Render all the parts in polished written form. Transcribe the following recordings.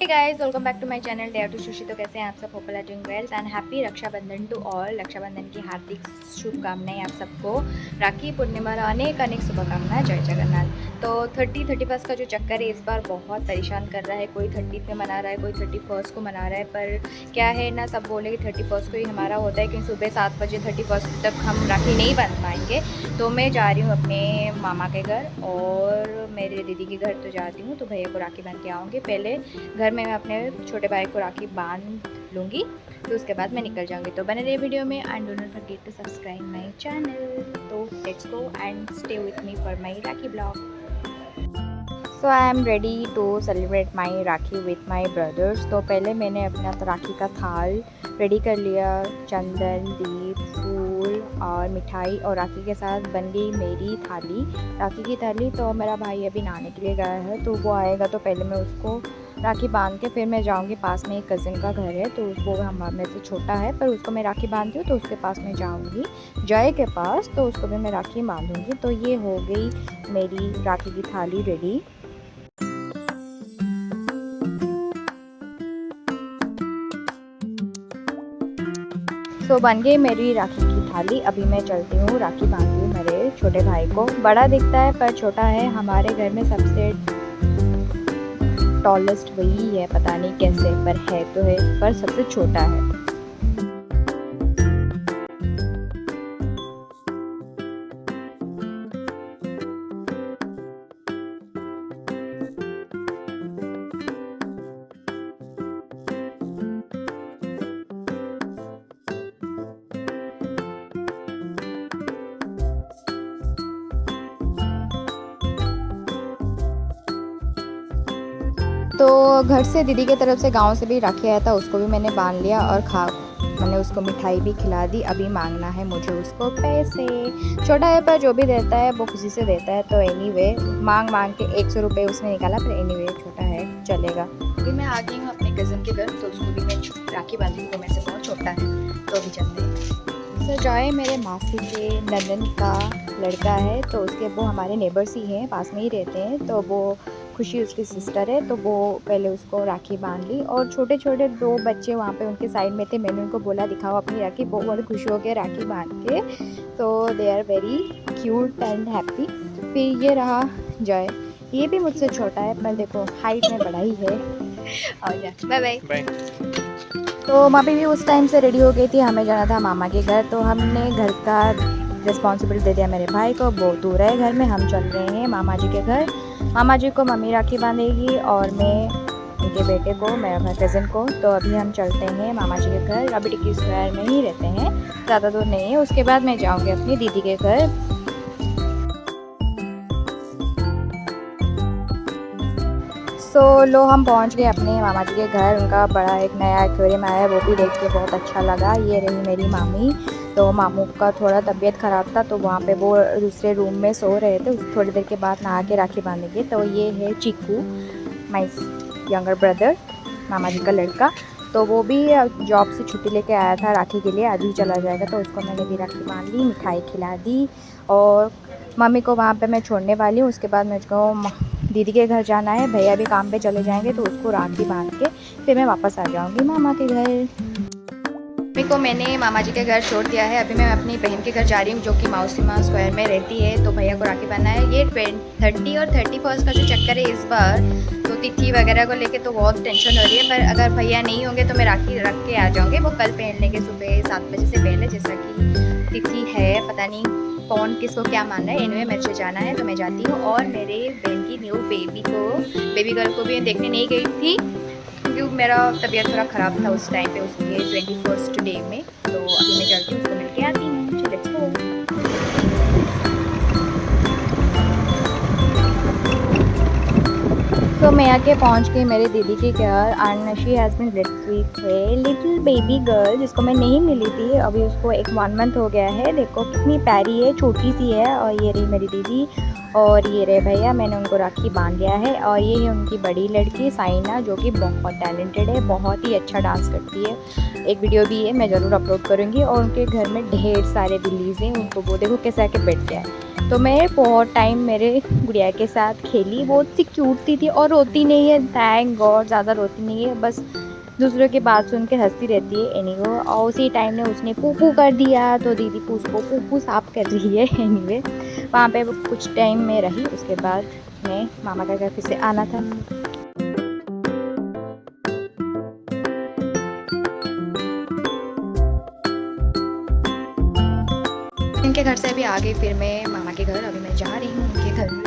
Hey guys, welcome back to my channel dare to Sushi. तो कैसे हैं आप सब? Hopeful are doing well and happy Rakshabandhan to all. Rakshabandhan की हार्दिक शुभकामनाएं आप सबको। राखी पूर्णिमा अनेक अनेक शुभकामनाएं। जय जगन्नाथ। तो 31 का जो चक्कर है इस बार बहुत परेशान कर रहा है। कोई 30 में मना रहा है, कोई 31 को मना रहा है, पर क्या है ना, सब बोले कि 31 को ही हमारा होता है, क्योंकि सुबह 7 बजे 31 तक हम राखी नहीं बांध पाएंगे। तो मैं जा रही हूँ अपने मामा के घर और मेरे दीदी के घर तो जाती हूँ, तो भैया को राखी बांध के आऊँगी। पहले घर में मैं अपने छोटे भाई को राखी बांध लूँगी, तो उसके बाद मैं निकल जाऊँगी। तो बने रहिए वीडियो में and don't forget to subscribe my channel. तो let's go and stay with me for my Rakhi blog. So I am ready to celebrate my Rakhi with my brothers. तो पहले मैंने अपना राखी का थाल रेडी कर लिया। चंदन, दीप, फूल और मिठाई और राखी के साथ बन गई मेरी थाली, राखी की थाली। तो मेरा भाई अभी नहाने के लिए गया है, तो वो आएगा तो पहले मैं उसको राखी बांध के फिर मैं जाऊंगी। पास में एक कज़न का घर है, तो वो हम मेरे से छोटा है, पर उसको मैं राखी बांधती हूँ, तो उसके पास मैं जाऊंगी जय के पास, तो उसको भी मैं राखी बांधूंगी। तो ये हो गई मेरी राखी की थाली रेडी। तो बन गई मेरी राखी की थाली। अभी मैं चलती हूँ राखी बांधती हूँ मेरे छोटे भाई को। बड़ा दिखता है पर छोटा है। हमारे घर में सबसे टॉलेस्ट वही है, पता नहीं कैसे, पर है तो है, पर सबसे छोटा है। तो घर से दीदी की तरफ से गांव से भी राखी आया था, उसको भी मैंने बांध लिया और मैंने उसको मिठाई भी खिला दी। अभी मांगना है मुझे उसको पैसे। छोटा है पर जो भी देता है वो खुशी से देता है। तो एनीवे मांग के 100 रुपये उसने निकाला, पर एनीवे छोटा है, चलेगा। अभी मैं आ गई हूँ अपने कज़न के घर, तो उसको भी मैं राखी बांधी हूँ। वो मेरे से बहुत छोटा है, तो अभी चलते हैं। सर जॉय मेरे मासी के नंदन का लड़का है, तो उसके वो हमारे नेबर्स ही हैं, पास में ही रहते हैं। तो वो खुशी उसकी सिस्टर है, तो वो पहले उसको राखी बांध ली। और छोटे छोटे 2 बच्चे वहाँ पे उनके साइड में थे। मैंने उनको बोला दिखाओ अपनी राखी, वो बहुत खुश हो गए राखी बांध के। तो they are very cute and happy. फिर ये रहा जय, ये भी मुझसे छोटा है, पर देखो हाइट में बड़ा ही है। और बाय बाय। तो मम्मी भी उस टाइम से रेडी हो गई थी, हमें जाना था मामा के घर। तो हमने घर का रिस्पॉन्सिबिलिटी दे दिया मेरे भाई को। वो दूर है घर में, हम चल रहे हैं मामा जी के घर। मामा जी को मम्मी राखी बांधेगी और मैं उनके बेटे को, मेरे कज़न को। तो अभी हम चलते हैं मामा जी के घर। अभी टिक्की स्क्वायर में ही रहते हैं, ज़्यादा दूर नहीं है। उसके बाद मैं जाऊँगी अपनी दीदी के घर। लो हम पहुंच गए अपने मामा जी के घर। उनका बड़ा एक नया एक्वेरियम आया है, वो भी देख के बहुत अच्छा लगा। ये रही मेरी मामी। तो मामू का थोड़ा तबीयत ख़राब था, तो वहाँ पे वो दूसरे रूम में सो रहे थे। थोड़ी देर के बाद नहा के राखी बांधेंगे। तो ये है चीकू, माई यंगर ब्रदर, मामा जी का लड़का। तो वो भी जॉब से छुट्टी लेके आया था राखी के लिए, आज ही चला जाएगा। तो उसको मैंने भी राखी बांध ली, मिठाई खिला दी। और मम्मी को वहाँ पे मैं छोड़ने वाली हूँ। उसके बाद मुझको दीदी के घर जाना है, भैया भी काम पे चले जाएंगे, तो उसको राखी बांध के फिर मैं वापस आ जाऊँगी मामा के घर। मम्मी को मैंने मामा जी के घर छोड़ दिया है। अभी मैं अपनी बहन के घर जा रही हूँ, जो कि मौसीमा स्क्वायर में रहती है। तो भैया को राखी बांधना है। ये 30 और 31 का जो चक्कर है इस बार, तो तिथि वगैरह को लेके तो बहुत टेंशन हो रही है। पर अगर भैया नहीं होंगे तो मैं राखी रख के आ जाऊँगी। वो कल पहन लेंगे सुबह 7 बजे से पहले, जैसा कि तिथि है। पता नहीं कौन किसको क्या मान रहा है। एनीवे मेरे से जाना है, तो मैं जाती हूँ। और मेरे बहन की न्यू बेबी गर्ल को भी देखने नहीं गई थी, क्योंकि मेरा तबीयत थोड़ा ख़राब था उस टाइम पे, उसके 21st डे में। तो अभी मैं चलती हूँ, उसको मिल के आती हूँ। Let's go. तो मैं आके पहुंच गई मेरे दीदी के घर and she has been with a little baby girl, जिसको मैं नहीं मिली थी। अभी उसको 1 मंथ हो गया है। देखो कितनी प्यारी है, छोटी सी है। और ये रही मेरी दीदी और ये रहे भैया। मैंने उनको राखी बांध दिया है। और ये है उनकी बड़ी लड़की साइना, जो कि बहुत टैलेंटेड है, बहुत ही अच्छा डांस करती है। एक वीडियो भी है, मैं ज़रूर अपलोड करूँगी। और उनके घर में ढेर सारे बिल्लीज़ हैं, उनको वो देखो कैसे आके बैठ गया है। तो मैं बहुत टाइम मेरे गुड़िया के साथ खेली, बहुत सी क्यूट थी और रोती नहीं है, थैंक गॉड, ज़्यादा रोती नहीं है, बस दूसरों की बात सुन के हंसती रहती है एनीवे। और उसी टाइम ने उसने पूपू कर दिया तो दीदी उसको पूपू साफ कर रही है एनीवे। वहाँ पे वो कुछ टाइम में रही, उसके बाद मैं मामा का घर फिर से आना था। इनके घर से अभी आ गई, फिर मैं मामा के घर, अभी मैं जा रही हूँ उनके घर।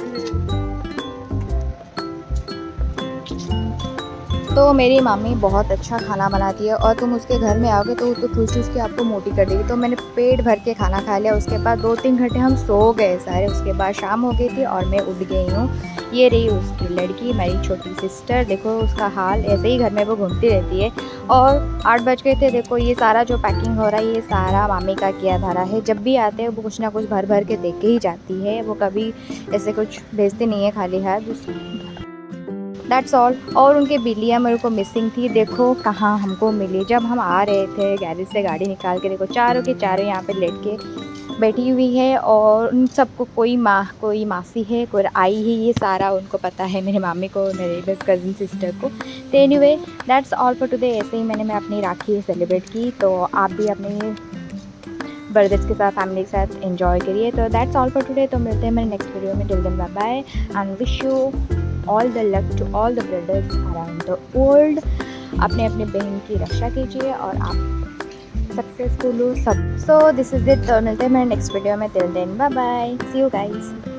तो मेरी मामी बहुत अच्छा खाना बनाती है और तुम उसके घर में आओगे तो ठूस ठूस के आपको मोटी कर देगी। तो मैंने पेट भर के खाना खा लिया, उसके बाद 2-3 घंटे हम सो गए सारे। उसके बाद शाम हो गई थी और मैं उठ गई हूँ। ये रही उसकी लड़की, मेरी छोटी सिस्टर, देखो उसका हाल, ऐसे ही घर में वो घूमती रहती है। और 8 बज गए थे, देखो ये सारा जो पैकिंग हो रहा है ये सारा मामी का किया धारा है। जब भी आते हैं वो कुछ ना कुछ भर भर के दे के ही जाती है, वो कभी ऐसे कुछ भेजती नहीं है खाली हाथ। That's all. और उनकी बिल्लियाँ मेरे को मिसिंग थी, देखो कहाँ हमको मिली। जब हम आ रहे थे गैरेज से गाड़ी निकाल के, देखो चारों के चारों यहाँ पे लेट के बैठी हुई है। और उन सबको कोई मासी है, कोई आई है, ये सारा उनको पता है, मेरे मामी को, मेरे कज़न सिस्टर को। तो anyway that's all for today. ऐसे ही मैं अपनी राखी सेलिब्रेट की, तो आप भी अपने ब्रदर्स के साथ, फैमिली के साथ एंजॉय करिए। तो दैट्स ऑल फॉर टुडे। तो मिलते हैं मेरे नेक्स्ट वीडियो में। Till then bye bye and wish you all the luck to all the brothers around the world. अपने अपने बहन की रक्षा कीजिए और आप सक्सेसफुल हो सब। So this is it. तो मिलते हैं मेरे नेक्स्ट वीडियो में। Till then bye bye, see you guys.